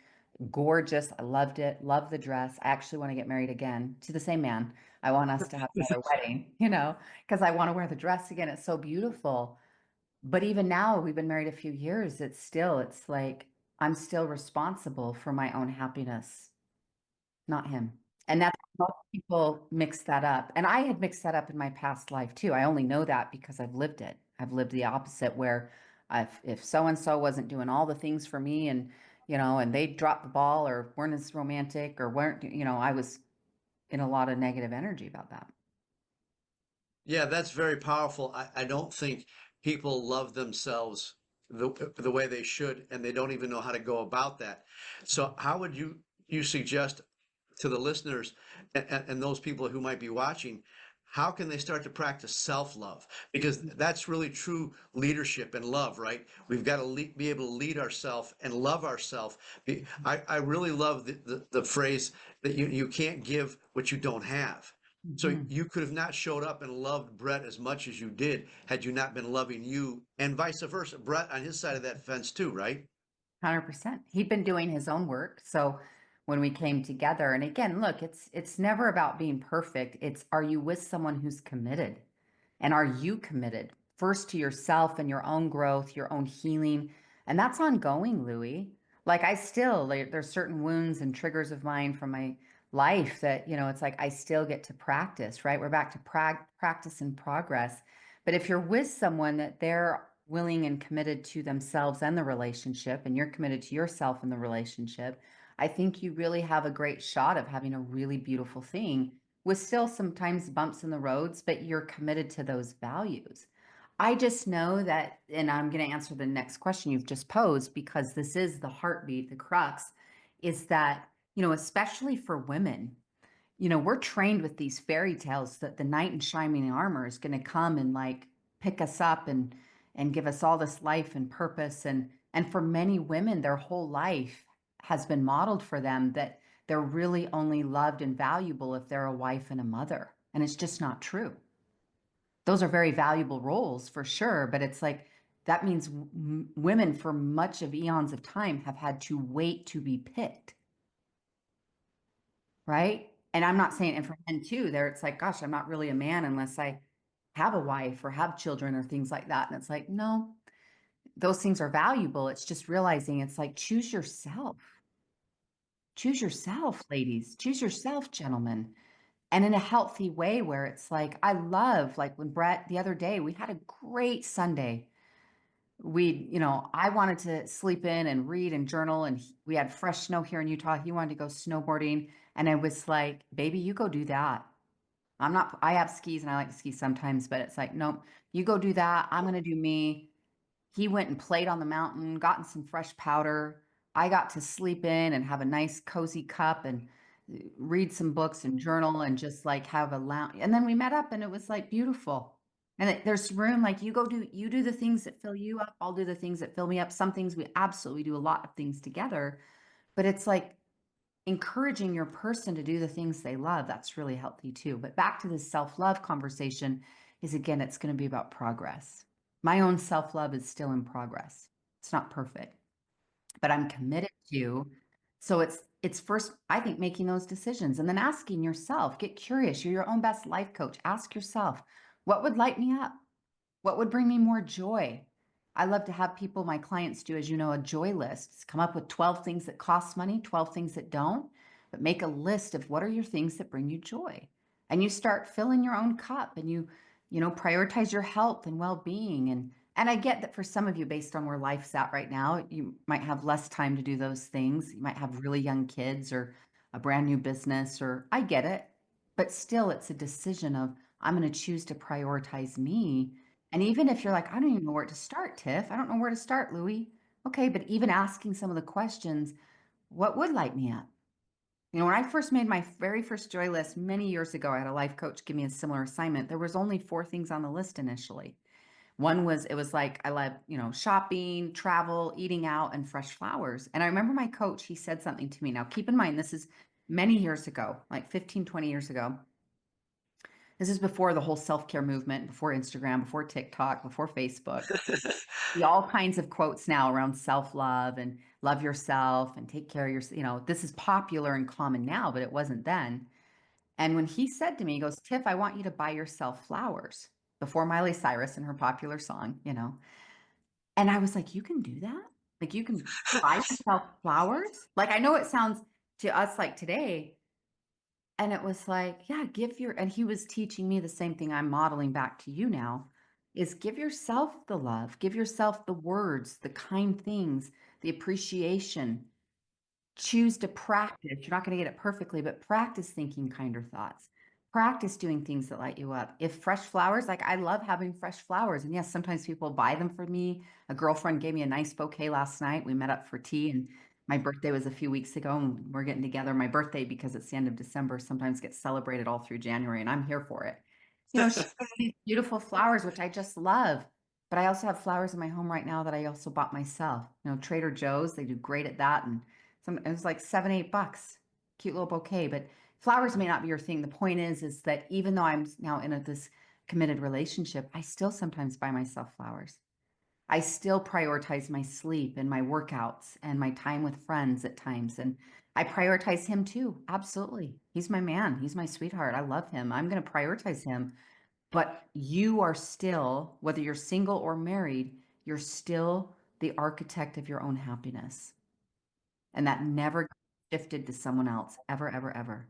gorgeous. I loved it, loved the dress. I actually want to get married again to the same man. I want us to have another wedding, because I want to wear the dress again. It's so beautiful. But even now, we've been married a few years. It's like I'm still responsible for my own happiness, not him. And that's most people mix that up. And I had mixed that up in my past life too. I only know that because I've lived it. I've lived the opposite where if so and so wasn't doing all the things for me and they dropped the ball or weren't as romantic or weren't, I was in a lot of negative energy about that. Yeah, that's very powerful. I don't think people love themselves the way they should, and they don't even know how to go about that. So, how would you suggest to the listeners and those people who might be watching, how can they start to practice self-love? Because that's really true leadership and love, right? We've got to be able to lead ourselves and love ourselves. I really love the phrase that you can't give what you don't have. So Mhm. you could have not showed up and loved Brett as much as you did had you not been loving you, and vice versa. Brett on his side of that fence too, right? 100%. He'd been doing his own work. So when we came together, and again, look, it's never about being perfect. It's are you with someone who's committed? And are you committed first to yourself and your own growth, your own healing? And that's ongoing, Louie. Like there's certain wounds and triggers of mine from my life that, it's like I still get to practice, right? We're back to practice and progress. But if you're with someone that they're willing and committed to themselves and the relationship, and you're committed to yourself and the relationship, I think you really have a great shot of having a really beautiful thing with still sometimes bumps in the roads, but you're committed to those values. I just know that, and I'm going to answer the next question you've just posed because this is the heartbeat, the crux, is that, especially for women, we're trained with these fairy tales that the knight in shining armor is going to come and like pick us up and give us all this life and purpose. And for many women, their whole life has been modeled for them that they're really only loved and valuable if they're a wife and a mother. And it's just not true. Those are very valuable roles for sure, but it's like that means women for much of eons of time have had to wait to be picked, right? And I'm not saying, and for men too, there it's like, gosh, I'm not really a man unless I have a wife or have children or things like that. And it's like, no, those things are valuable. It's just realizing it's like, choose yourself. Choose yourself, ladies. Choose yourself, gentlemen. And in a healthy way where it's like, I love, like when Brett, the other day, we had a great Sunday. I wanted to sleep in and read and journal, and we had fresh snow here in Utah. He wanted to go snowboarding. And I was like, baby, you go do that. I have skis and I like to ski sometimes, but it's like, nope, you go do that. I'm going to do me. He went and played on the mountain, gotten some fresh powder. I got to sleep in and have a nice cozy cup and read some books and journal and just like have a lounge. And then we met up and it was like beautiful. And there's room, like you do the things that fill you up. I'll do the things that fill me up. Some things we absolutely do a lot of things together, but it's like encouraging your person to do the things they love. That's really healthy too. But back to this self-love conversation is again, it's going to be about progress. My own self-love is still in progress. It's not perfect, but I'm committed to. So it's first, I think, making those decisions and then asking yourself, get curious. You're your own best life coach. Ask yourself, what would light me up? What would bring me more joy? I love to have people, my clients do, as you know, a joy list. Come up with 12 things that cost money, 12 things that don't, but make a list of what are your things that bring you joy. And you start filling your own cup and prioritize your health and well-being. And I get that for some of you, based on where life's at right now, you might have less time to do those things. You might have really young kids or a brand new business, or I get it. But still, it's a decision of I'm going to choose to prioritize me. And even if you're like, I don't even know where to start, Tiff, I don't know where to start, Louie. Okay, but even asking some of the questions, what would light me up? When I first made my very first joy list many years ago, I had a life coach give me a similar assignment. There was only four things on the list initially. One was, it was like, I love, shopping, travel, eating out, and fresh flowers. And I remember my coach, he said something to me. Now, keep in mind, this is many years ago, like 15, 20 years ago. This is before the whole self-care movement, before Instagram, before TikTok, before Facebook. See all kinds of quotes now around self-love and love yourself and take care of yourself. This is popular and common now, but it wasn't then. And when he said to me, he goes, Tiff, I want you to buy yourself flowers before Miley Cyrus and her popular song. And I was like, you can do that? Like you can buy yourself flowers? Like I know it sounds to us like today, and it was like, yeah, and he was teaching me the same thing I'm modeling back to you now, is give yourself the love, give yourself the words, the kind things, the appreciation. Choose to practice. You're not going to get it perfectly, but practice thinking kinder thoughts. Practice doing things that light you up. If fresh flowers, like I love having fresh flowers. And yes, sometimes people buy them for me. A girlfriend gave me a nice bouquet last night. We met up for tea, and my birthday was a few weeks ago, and we're getting together. My birthday, because it's the end of December, sometimes gets celebrated all through January, and I'm here for it. She gave me these beautiful flowers, which I just love. But I also have flowers in my home right now that I also bought myself. Trader Joe's, they do great at that. And it was like 7, $8, cute little bouquet. But flowers may not be your thing. The point is that even though I'm now in this committed relationship, I still sometimes buy myself flowers. I still prioritize my sleep and my workouts and my time with friends at times. And I prioritize him too. Absolutely. He's my man. He's my sweetheart. I love him. I'm going to prioritize him. But you are still, whether you're single or married, you're still the architect of your own happiness. And that never shifted to someone else, ever, ever, ever.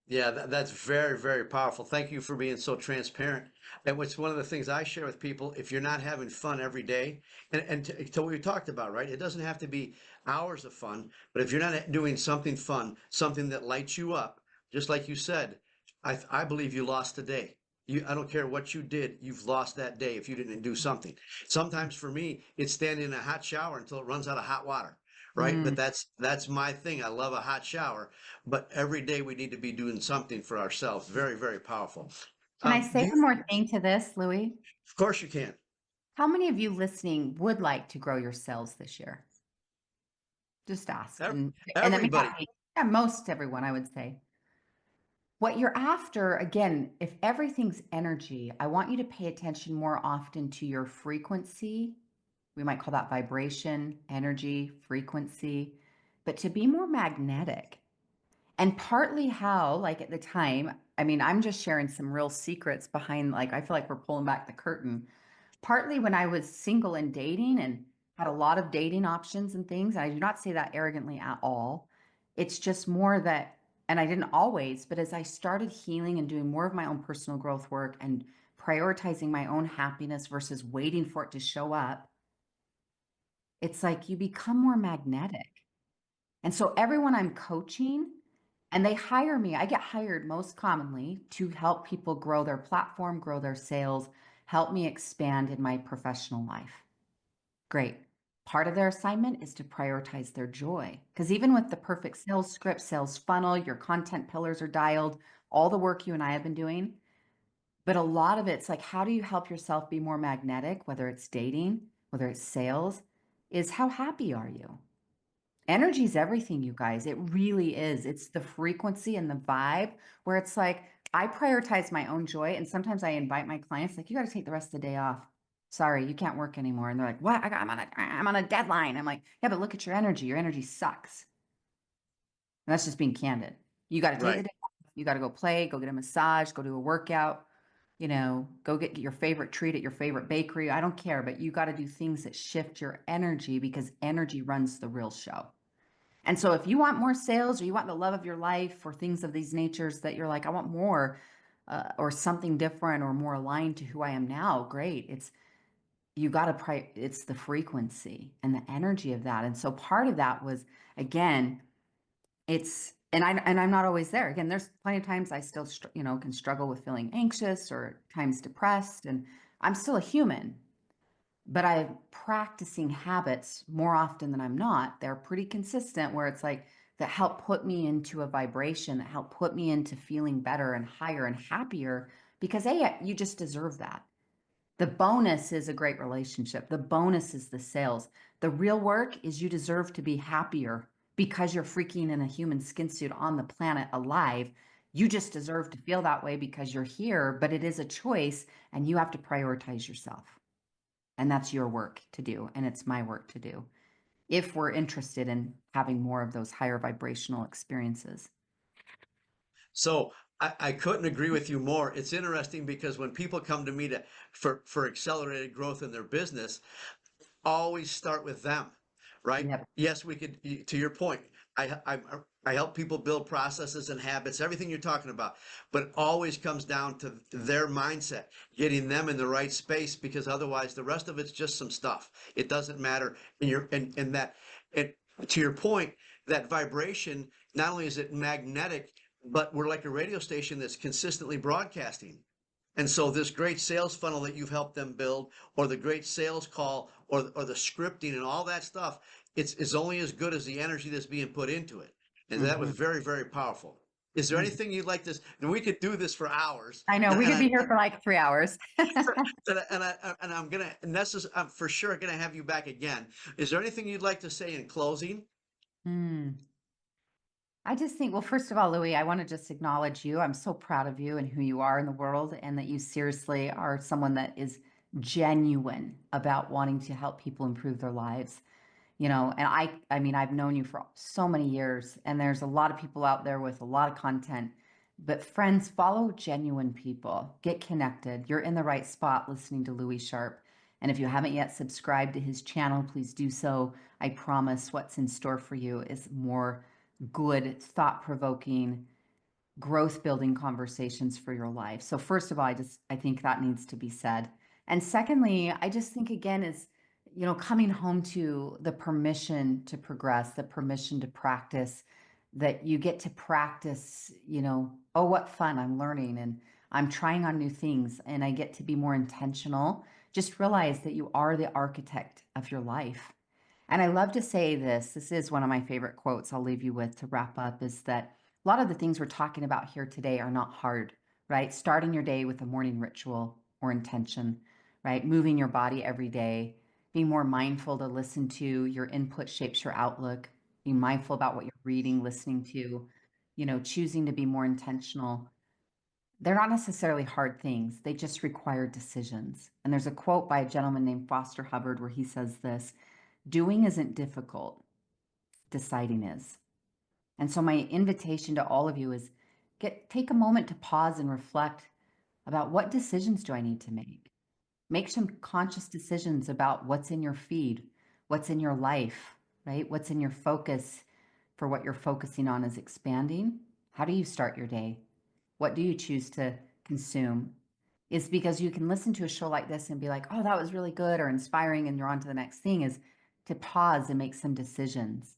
Yeah, that's very, very powerful. Thank you for being so transparent. And what's one of the things I share with people, if you're not having fun every day, and to what we talked about, right? It doesn't have to be hours of fun, but if you're not doing something fun, something that lights you up, just like you said, I believe you lost the day. I don't care what you did, you've lost that day if you didn't do something. Sometimes for me, it's standing in a hot shower until it runs out of hot water, right? But Mm. that's my thing. I love a hot shower, but every day we need to be doing something for ourselves. Very, very powerful. Can I say Do you, one more thing to this, Louie? of course you can. How many of you listening would like to grow your sales this year? Just ask. Ev- And that may not Everybody. be, yeah, most everyone, I would say. What you're after, again, if everything's energy, I want you to pay attention more often to your frequency. We might call that vibration, energy, frequency, but to be more magnetic. And partly how, like at the time, I mean, I'm just sharing some real secrets behind, like, I feel like we're pulling back the curtain. Partly when I was single and dating and had a lot of dating options and things, and I do not say that arrogantly at all. It's just more that, and I didn't always, but as I started healing and doing more of my own personal growth work and prioritizing my own happiness versus waiting for it to show up, it's like you become more magnetic. And so everyone I'm coaching, and they hire me, I get hired most commonly to help people grow their platform, grow their sales, help me expand in my professional life. Great. Part of their assignment is to prioritize their joy. Because even with the perfect sales script, sales funnel, your content pillars are dialed, all the work you and I have been doing. But a lot of it's like, how do you help yourself be more magnetic, whether it's dating, whether it's sales, is how happy are you? Energy is everything, you guys. It really is. It's the frequency and the vibe where it's like I prioritize my own joy. And sometimes I invite my clients, like, you got to take the rest of the day off. Sorry, you can't work anymore. And they're like, what? I'm on a deadline. I'm like, yeah, but look at your energy. Your energy sucks. And that's just being candid. You got to take the Right. day off. You got to go play, go get a massage, go do a workout, go get your favorite treat at your favorite bakery. I don't care, but you got to do things that shift your energy because energy runs the real show. And so if you want more sales or you want the love of your life or things of these natures that you're like, I want more or something different or more aligned to who I am now, great. It's you got to it's the frequency and the energy of that. And so part of that was again, I'm not always there. Again, there's plenty of times I still can struggle with feeling anxious or times depressed and I'm still a human, but I'm practicing habits more often than I'm not. They're pretty consistent where it's like that help put me into a vibration, that help put me into feeling better and higher and happier because you just deserve that. The bonus is a great relationship. The bonus is the sales. The real work is you deserve to be happier because you're freaking in a human skin suit on the planet alive. You just deserve to feel that way because you're here, but it is a choice and you have to prioritize yourself. And that's your work to do. And it's my work to do if we're interested in having more of those higher vibrational experiences. So I couldn't agree with you more. It's interesting because when people come to me for accelerated growth in their business, always start with them, right? Yep. Yes, we could, to your point, I help people build processes and habits, everything you're talking about, but it always comes down to their mindset, getting them in the right space because otherwise the rest of it's just some stuff. It doesn't matter. And that, and to your point, that vibration, not only is it magnetic, but we're like a radio station that's consistently broadcasting. And so this great sales funnel that you've helped them build, or the great sales call, or the scripting and all that stuff, it's only as good as the energy that's being put into it. And that was Mhm. very, very powerful. Is there Mhm. anything you'd like to, and we could do this for hours, I know and, we and could I, be here for like 3 hours. and I'm gonna, and this is, I'm for sure gonna have you back again. Is there anything you'd like to say in closing? Hmm. I just think, well, first of all, Louie, I want to just acknowledge you. I'm so proud of you and who you are in the world, and that you seriously are someone that is genuine about wanting to help people improve their lives. And I mean, I've known you for so many years, and there's a lot of people out there with a lot of content. But friends, follow genuine people. Get connected. You're in the right spot listening to Louie Sharp. And if you haven't yet subscribed to his channel, please do so. I promise what's in store for you is more good, thought-provoking, growth building conversations for your life. So first of all, I think that needs to be said. And secondly, I just think again is, coming home to the permission to progress, the permission to practice, that you get to practice, oh, what fun, I'm learning and I'm trying on new things and I get to be more intentional. Just realize that you are the architect of your life. And I love to say this is one of my favorite quotes I'll leave you with to wrap up, is that a lot of the things we're talking about here today are not hard, right? Starting your day with a morning ritual or intention, right? Moving your body every day, being more mindful to listen to your input shapes your outlook, being mindful about what you're reading, listening to, choosing to be more intentional. They're not necessarily hard things. They just require decisions. And there's a quote by a gentleman named Foster Hubbard where he says this: doing isn't difficult, deciding is. And so my invitation to all of you is take a moment to pause and reflect about, what decisions do I need to make? Make some conscious decisions about what's in your feed, what's in your life, right? What's in your focus for what you're focusing on is expanding. How do you start your day? What do you choose to consume? Is because you can listen to a show like this and be like, oh, that was really good or inspiring, and you're on to the next thing, is to pause and make some decisions,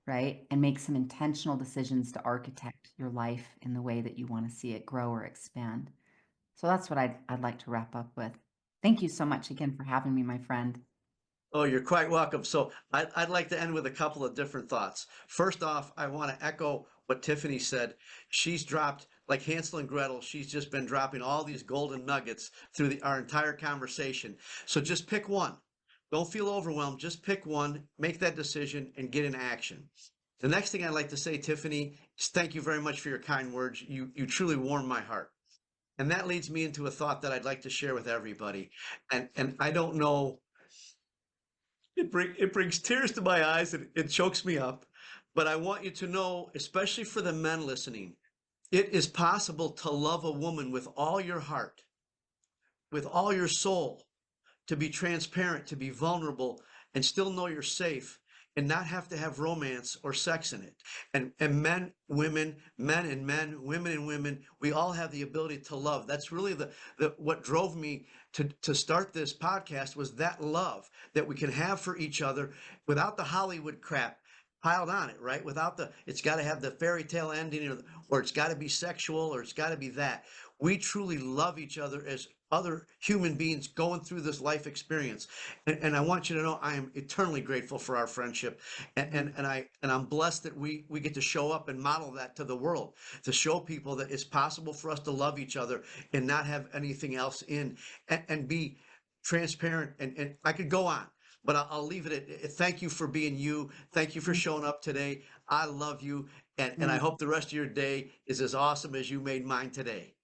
right? And make some intentional decisions to architect your life in the way that you want to see it grow or expand. So that's what I'd like to wrap up with. Thank you so much again for having me, my friend. Oh, you're quite welcome. So I'd like to end with a couple of different thoughts. First off, I want to echo what Tiffany said. She's dropped, like Hansel and Gretel, she's just been dropping all these golden nuggets through our entire conversation. So just pick one. Don't feel overwhelmed. Just pick one, make that decision, and get in action. The next thing I'd like to say, Tiffany, is thank you very much for your kind words. You truly warm my heart. And that leads me into a thought that I'd like to share with everybody. And I don't know, it brings tears to my eyes and it chokes me up. But I want you to know, especially for the men listening, it is possible to love a woman with all your heart, with all your soul, to be transparent, to be vulnerable, and still know you're safe and not have to have romance or sex in it. And men, women, men and men, women and women, we all have the ability to love. That's really the what drove me to start this podcast, was that love that we can have for each other without the Hollywood crap piled on it, right? Without it's got to have the fairy tale ending, or it's got to be sexual, or it's got to be that. We truly love each other as other human beings going through this life experience. And I want you to know I am eternally grateful for our friendship. And I'm blessed that we get to show up and model that to the world, to show people that it's possible for us to love each other and not have anything else in, and be transparent. And I could go on, but I'll leave it at thank you for being you. Thank you for showing up today. I love you. And I Mm. hope the rest of your day is as awesome as you made mine today.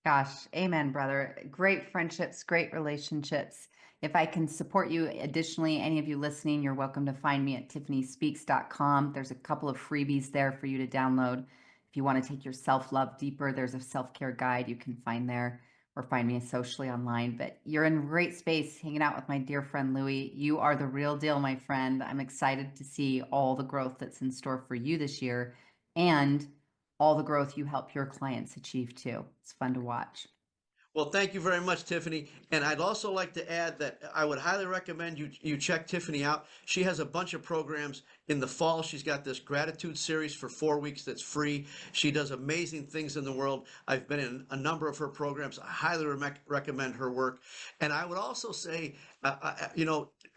Gosh, amen, brother. Great friendships, great relationships. If I can support you additionally, any of you listening, you're welcome to find me at tiffanyspeaks.com. There's a couple of freebies there for you to download. If you want to take your self-love deeper, there's a self-care guide you can find there, or find me socially online. But you're in great space hanging out with my dear friend Louie. You are the real deal, my friend. I'm excited to see all the growth that's in store for you this year, and all the growth you help your clients achieve too. It's fun to watch. Well, thank you very much, Tiffany. And I'd also like to add that I would highly recommend you check Tiffany out. She has a bunch of programs in the fall. She's got this gratitude series for 4 weeks that's free. She does amazing things in the world. I've been in a number of her programs. I highly recommend her work. And I would also say,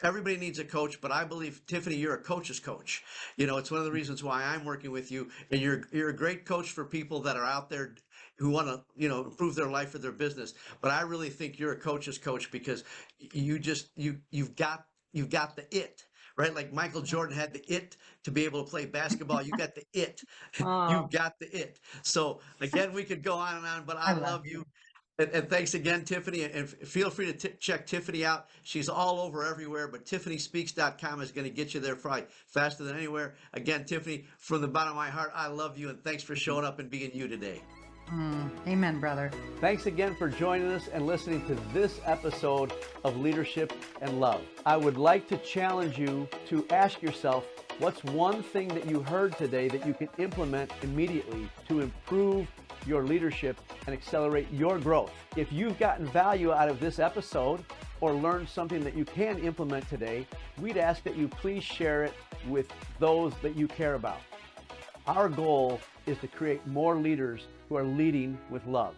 everybody needs a coach, but I believe, Tiffany, you're a coach's coach. It's one of the reasons why I'm working with you, and you're a great coach for people that are out there who want to, improve their life or their business. But I really think you're a coach's coach, because you've got the it, right? Like Michael Jordan had the it to be able to play basketball. You got the it. You've Oh, got the it. So again, we could go on and on, but I I love love you. you. And thanks again, Tiffany. And feel free to check Tiffany out. She's all over everywhere, but TiffanySpeaks.com is going to get you there probably faster than anywhere. Again, Tiffany, from the bottom of my heart, I love you, and thanks for showing up and being you today. Amen, brother. Thanks again for joining us and listening to this episode of Leadership and Love. I would like to challenge you to ask yourself, what's one thing that you heard today that you can implement immediately to improve your leadership and accelerate your growth? If you've gotten value out of this episode or learned something that you can implement today, we'd ask that you please share it with those that you care about. Our goal is to create more leaders who are leading with love.